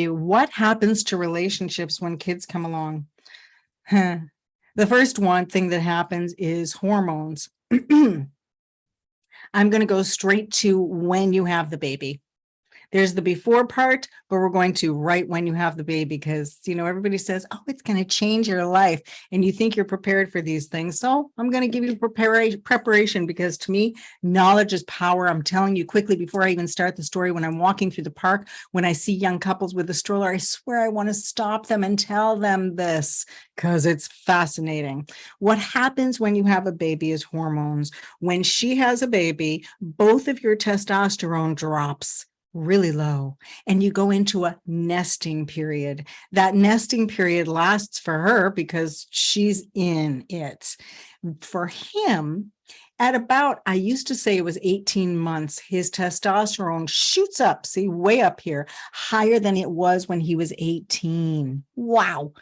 What happens to relationships when kids come along? The first one thing that happens is hormones. I'm going to go straight to when you have the baby. There's the before part, but we're going to right when you have the baby because, everybody says, oh, it's going to change your life. And you think you're prepared for these things. So I'm going to give you preparation because to me, knowledge is power. I'm telling you quickly before I even start the story, when I'm walking through the park, when I see young couples with a stroller, I swear I want to stop them and tell them this because it's fascinating. What happens when you have a baby is hormones. When she has a baby, both of your testosterone drops really low and you go into a nesting period. That nesting period lasts for her because she's in it. For him, at about, I used to say it was 18 months, his testosterone shoots up, see, way up here, higher than it was when he was 18. Wow.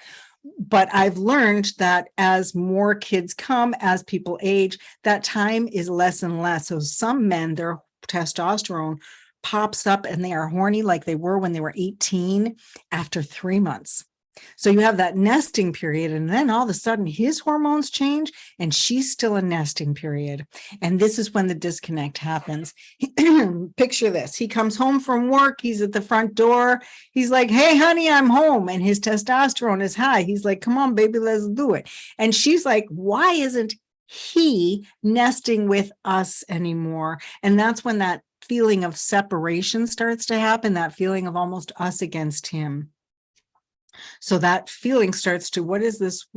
But I've learned that as more kids come, as people age, that time is less and less. So some men, their testosterone pops up and they are horny like they were when they were 18 after 3 months. So you have that nesting period, and then all of a sudden his hormones change and she's still in nesting period. And this is when the disconnect happens. Picture this. He comes home from work. He's at the front door. He's like, hey, honey, I'm home. And his testosterone is high. He's like, come on, baby, let's do it. And she's like, why isn't he nesting with us anymore? And that's when that feeling of separation starts to happen, that feeling of almost us against him. So that feeling starts to, what is this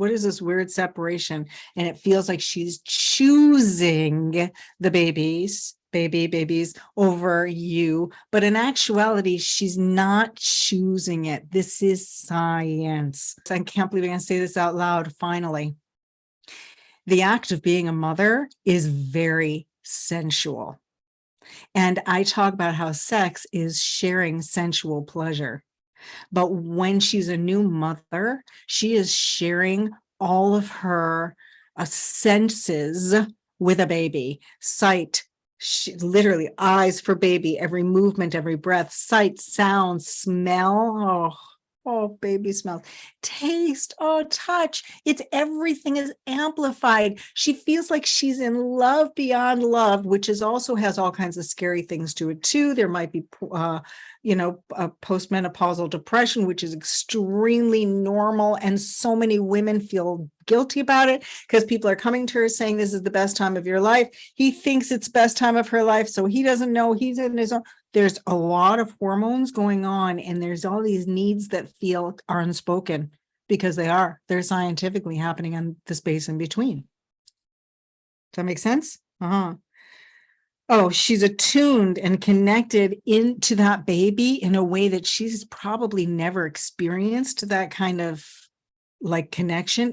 weird separation? And it feels like she's choosing the babies over you. But in actuality, she's not choosing it. This is science. I can't believe I'm going to say this out loud. Finally, the act of being a mother is very sensual. And I talk about how sex is sharing sensual pleasure. But when she's a new mother, she is sharing all of her senses with a baby. Sight, literally eyes for baby, every movement, every breath, sight, sound, smell. Oh, baby smells, taste, touch. It's everything is amplified. She feels like she's in love beyond love, which also has all kinds of scary things to it too. There might be, postmenopausal depression, which is extremely normal. And so many women feel guilty about it because people are coming to her saying, this is the best time of your life. He thinks it's best time of her life. So he doesn't know, he's in his own. There's a lot of hormones going on, and there's all these needs that are unspoken because they're scientifically happening on the space in between. Does that make sense? Oh, she's attuned and connected into that baby in a way that she's probably never experienced that kind of like connection.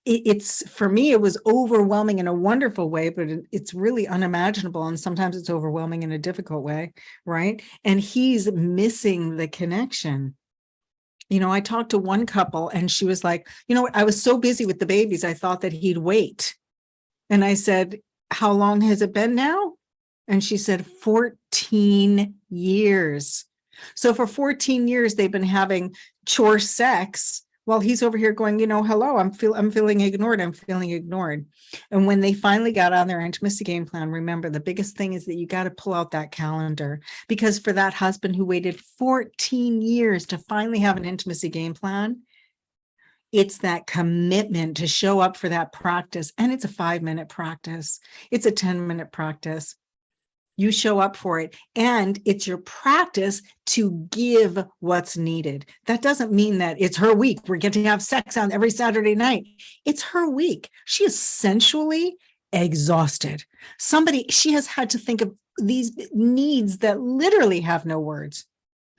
It's for me, it was overwhelming in a wonderful way, but it's really unimaginable. And sometimes it's overwhelming in a difficult way, right? And he's missing the connection. I talked to one couple and she was like, I was so busy with the babies, I thought that he'd wait. And I said, how long has it been now? And she said, 14 years. So for 14 years, they've been having chore sex while he's over here going, hello, I'm feeling ignored. I'm feeling ignored. And when they finally got on their intimacy game plan, remember, the biggest thing is that you got to pull out that calendar, because for that husband who waited 14 years to finally have an intimacy game plan, it's that commitment to show up for that practice. And it's a 5-minute practice. It's a 10-minute practice. You show up for it, and it's your practice to give what's needed. That doesn't mean that it's her week. We're getting to have sex on every Saturday night. It's her week. She is sensually exhausted. She has had to think of these needs that literally have no words.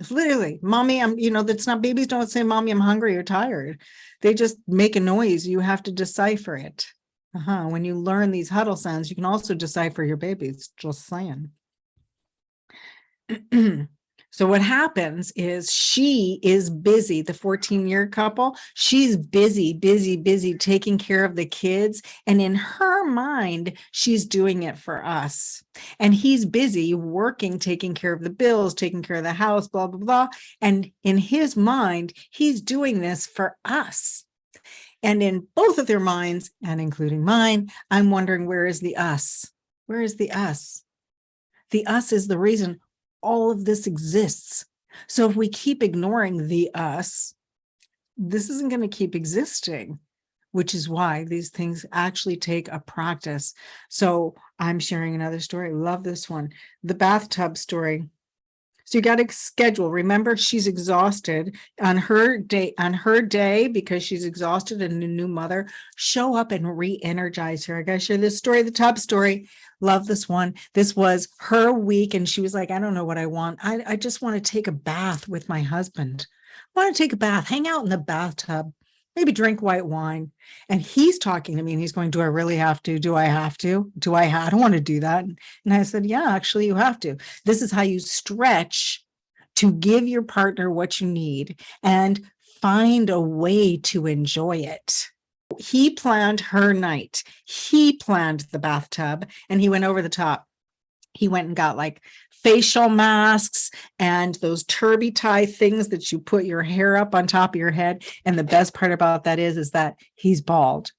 Literally, mommy, that's not, babies don't say, mommy, I'm hungry or tired. They just make a noise. You have to decipher it. When you learn these huddle sounds, you can also decipher your babies, just saying. So what happens is she is busy, the 14-year couple, she's busy taking care of the kids. And in her mind, she's doing it for us. And he's busy working, taking care of the bills, taking care of the house, blah, blah, blah. And in his mind, he's doing this for us. And in both of their minds, and including mine, I'm wondering, where is the us? Where is the us? The us is the reason all of this exists. So if we keep ignoring the us, this isn't going to keep existing, which is why these things actually take a practice. So I'm sharing another story. Love this one. The bathtub story. So you got to schedule. Remember, she's exhausted on her day because she's exhausted and a new mother. Show up and re-energize her. I got to share this story, the tub story. Love this one. This was her week. And she was like, I don't know what I want. I just want to take a bath with my husband. I want to take a bath, hang out in the bathtub, maybe drink white wine. And he's talking to me and he's going, do I really have to? Do I have to? I don't want to do that. And I said, yeah, actually you have to. This is how you stretch to give your partner what you need and find a way to enjoy it. He planned her night. He planned the bathtub and he went over the top. He went and got like facial masks and those turby tie things that you put your hair up on top of your head. And the best part about that is that he's bald.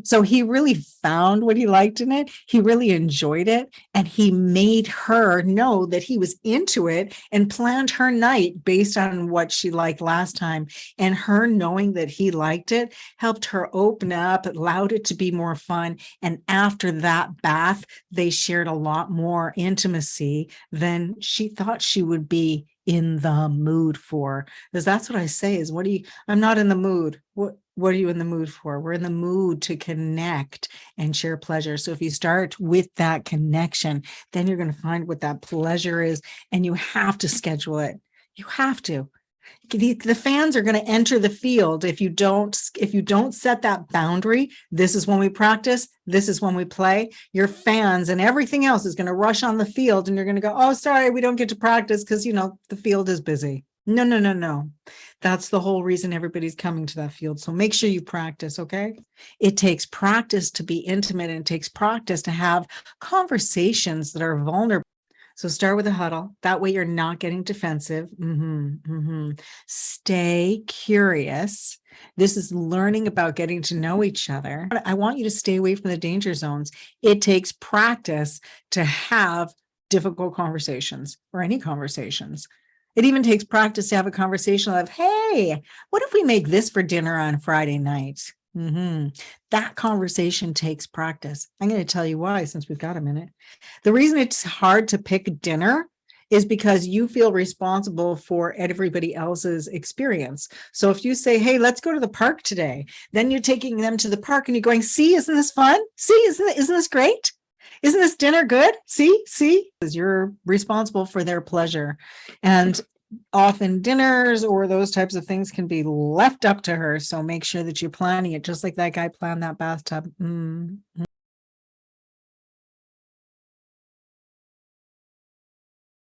So he really found what he liked in it. He really enjoyed it. And he made her know that he was into it and planned her night based on what she liked last time. And her knowing that he liked it helped her open up, allowed it to be more fun. And after that bath, they shared a lot more intimacy than she thought she would be in the mood for. Because that's what I say is, I'm not in the mood. What are you in the mood for? We're in the mood to connect and share pleasure. So if you start with that connection, then you're going to find what that pleasure is, and you have to schedule it. You have to. The fans are going to enter the field if you don't set that boundary. This is when we practice, this is when we play. Your fans and everything else is going to rush on the field, and you're going to go, oh, sorry, we don't get to practice because the field is busy. No. That's the whole reason everybody's coming to that field. So make sure you practice, okay? It takes practice to be intimate, and it takes practice to have conversations that are vulnerable. So start with a huddle. That way you're not getting defensive. Stay curious. This is learning about getting to know each other. I want you to stay away from the danger zones. It takes practice to have difficult conversations, or any conversations. It even takes practice to have a conversation of, hey, what if we make this for dinner on Friday night? That conversation takes practice. I'm going to tell you why, since we've got a minute. The reason it's hard to pick dinner is because you feel responsible for everybody else's experience. So if you say, hey, let's go to the park today, then you're taking them to the park and you're going, see, isn't this fun? See, isn't this great? Isn't this dinner good? See, because you're responsible for their pleasure. And often dinners or those types of things can be left up to her. So make sure that you're planning it just like that guy planned that bathtub.